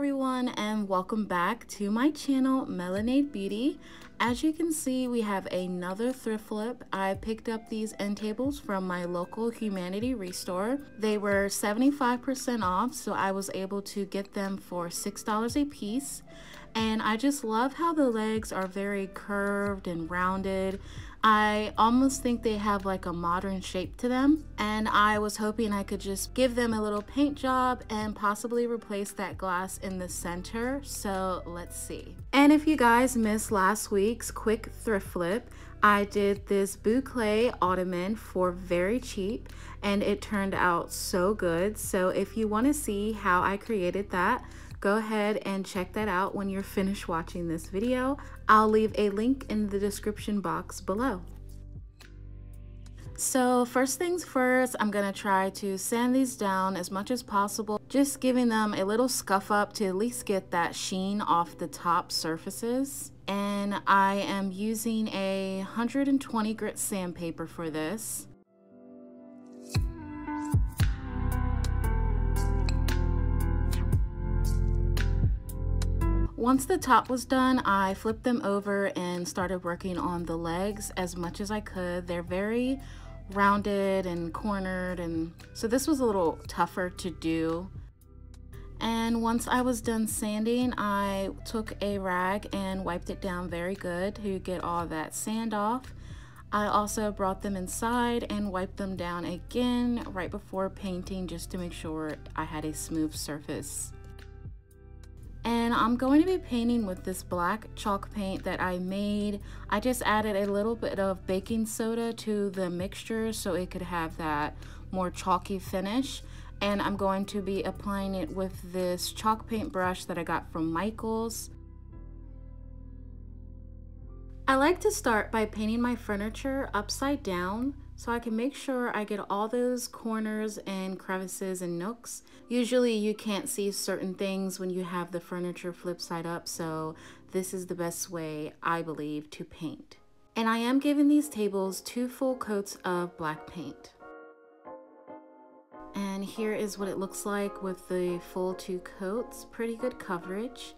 everyone, and welcome back to my channel, Melanade Beauty. As you can see, we have another thrift flip. I picked up these end tables from my local Humanity Restore. They were 75% off, so I was able to get them for $6 a piece. And I just love how the legs are very curved and rounded. I almost think they have like a modern shape to them, and I was hoping I could just give them a little paint job and possibly replace that glass in the center. So let's see. And if you guys missed last week's quick thrift flip, I did this boucle ottoman for very cheap and it turned out so good. So if you want to see how I created that, go ahead and check that out when you're finished watching this video. I'll leave a link in the description box below. So first things first, I'm gonna try to sand these down as much as possible, just giving them a little scuff up to at least get that sheen off the top surfaces. And I am using a 120 grit sandpaper for this. Once the top was done, I flipped them over and started working on the legs as much as I could. They're very rounded and cornered, and so this was a little tougher to do. And once I was done sanding, I took a rag and wiped it down very good to get all that sand off. I also brought them inside and wiped them down again right before painting, just to make sure I had a smooth surface. And I'm going to be painting with this black chalk paint that I made. I just added a little bit of baking soda to the mixture so it could have that more chalky finish. And I'm going to be applying it with this chalk paint brush that I got from Michael's. I like to start by painting my furniture upside down so I can make sure I get all those corners and crevices and nooks. Usually you can't see certain things when you have the furniture flip side up, so this is the best way, I believe, to paint. And I am giving these tables 2 full coats of black paint. And here is what it looks like with the full 2 coats. Pretty good coverage.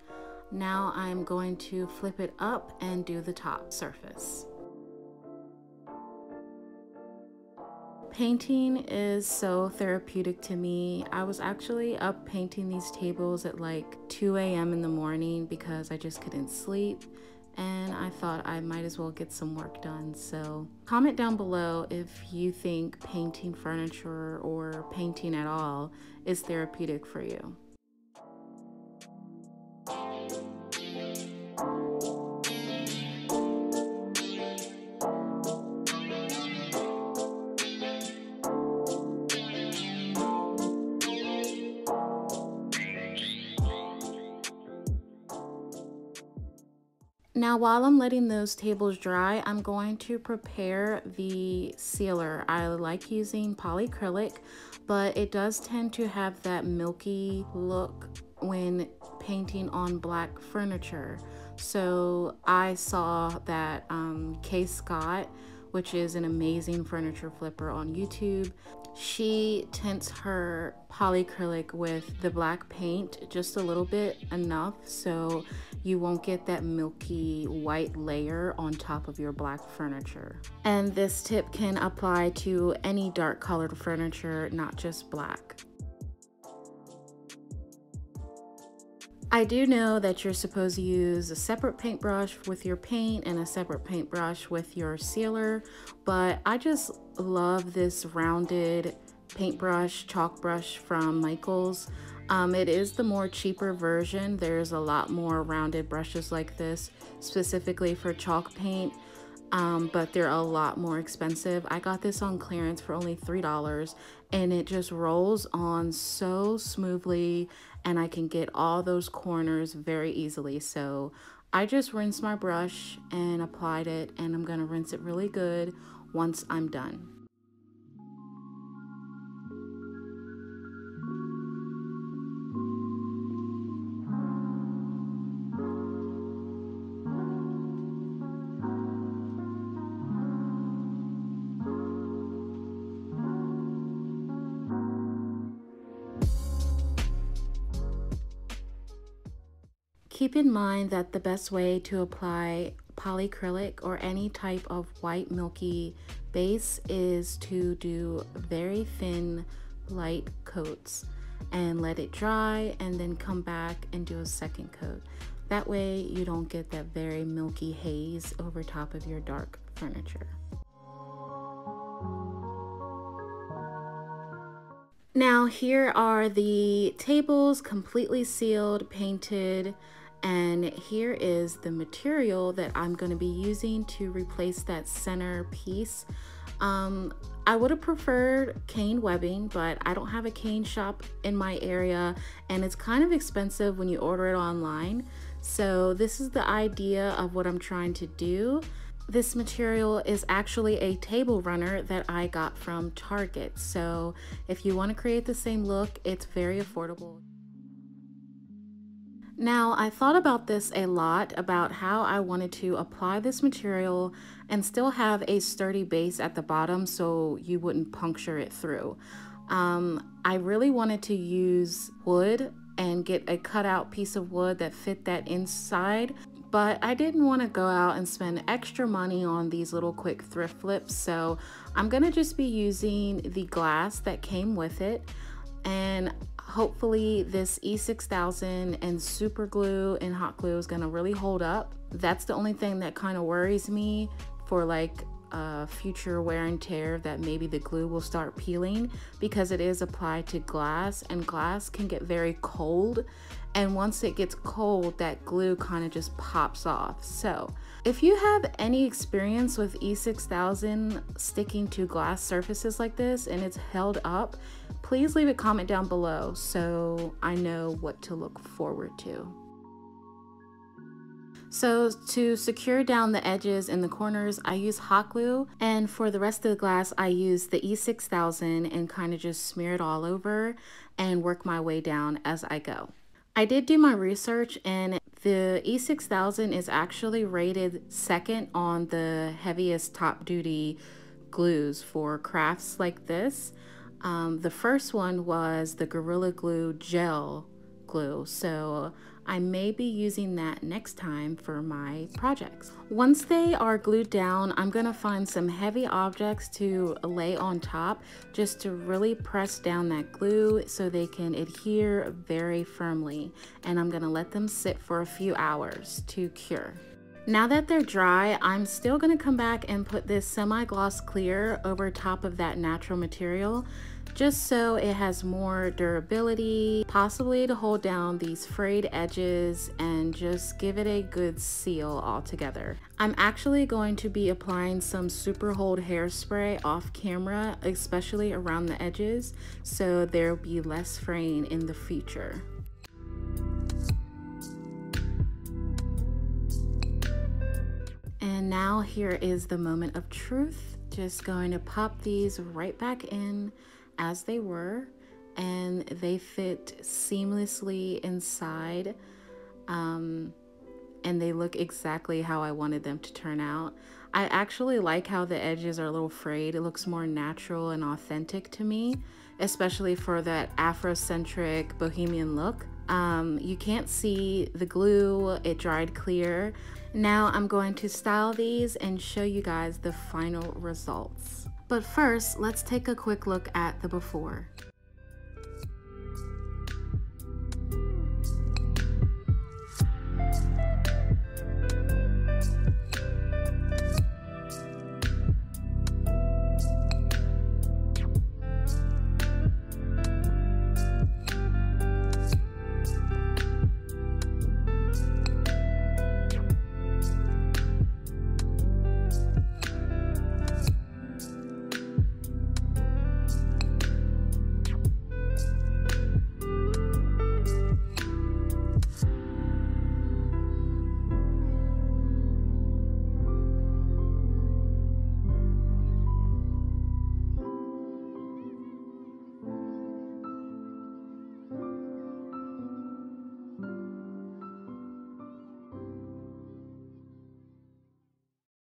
Now I'm going to flip it up and do the top surface. Painting is so therapeutic to me. I was actually up painting these tables at like 2 a.m. in the morning because I just couldn't sleep, and I thought I might as well get some work done. So comment down below if you think painting furniture or painting at all is therapeutic for you. Now while I'm letting those tables dry, I'm going to prepare the sealer. I like using polyacrylic, but it does tend to have that milky look when painting on black furniture. So I saw that Kay Scott, which is an amazing furniture flipper on YouTube, she tints her polyacrylic with the black paint just a little bit, enough so you won't get that milky white layer on top of your black furniture. And this tip can apply to any dark colored furniture, not just black. I do know that you're supposed to use a separate paintbrush with your paint and a separate paintbrush with your sealer, but I just love this rounded paintbrush, chalk brush from Michael's. It is the more cheaper version. There's a lot more rounded brushes like this specifically for chalk paint, but they're a lot more expensive. I got this on clearance for only $3, and it just rolls on so smoothly, and I can get all those corners very easily. So I just rinsed my brush and applied it, and I'm gonna rinse it really good once I'm done. Keep in mind that the best way to apply polyacrylic or any type of white milky base is to do very thin light coats and let it dry and then come back and do a second coat. That way you don't get that very milky haze over top of your dark furniture. Now here are the tables completely sealed, painted, and here is the material that I'm going to be using to replace that center piece. I would have preferred cane webbing, but I don't have a cane shop in my area and it's kind of expensive when you order it online. So this is the idea of what I'm trying to do. This material is actually a table runner that I got from Target. So if you want to create the same look, it's very affordable. Now, I thought about this a lot, about how I wanted to apply this material and still have a sturdy base at the bottom so you wouldn't puncture it through. I really wanted to use wood and get a cutout piece of wood that fit that inside, but I didn't want to go out and spend extra money on these little quick thrift flips, so I'm gonna just be using the glass that came with it. And hopefully this E6000 and super glue and hot glue is gonna really hold up. That's the only thing that kind of worries me for like future wear and tear, that maybe the glue will start peeling, because it is applied to glass and glass can get very cold, and once it gets cold that glue kind of just pops off. So if you have any experience with E6000 sticking to glass surfaces like this and it's held up, please leave a comment down below so I know what to look forward to. So to secure down the edges and the corners, I use hot glue, and for the rest of the glass I use the E6000 and kind of just smear it all over and work my way down as I go. I did do my research and the E6000 is actually rated second on the heaviest top duty glues for crafts like this. The first one was the Gorilla Glue gel glue, so I may be using that next time for my projects. Once they are glued down, I'm gonna find some heavy objects to lay on top just to really press down that glue so they can adhere very firmly, and I'm gonna let them sit for a few hours to cure. Now that they're dry, I'm still gonna come back and put this semi-gloss clear over top of that natural material, just so it has more durability, possibly to hold down these frayed edges and just give it a good seal altogether. I'm actually going to be applying some super hold hairspray off camera, especially around the edges, so there'll be less fraying in the future. And now here is the moment of truth. Just going to pop these right back in as they were, and they fit seamlessly inside, and they look exactly how I wanted them to turn out. I actually like how the edges are a little frayed. It looks more natural and authentic to me, especially for that Afrocentric bohemian look. You can't see the glue, it dried clear. Now I'm going to style these and show you guys the final results. But first, let's take a quick look at the before.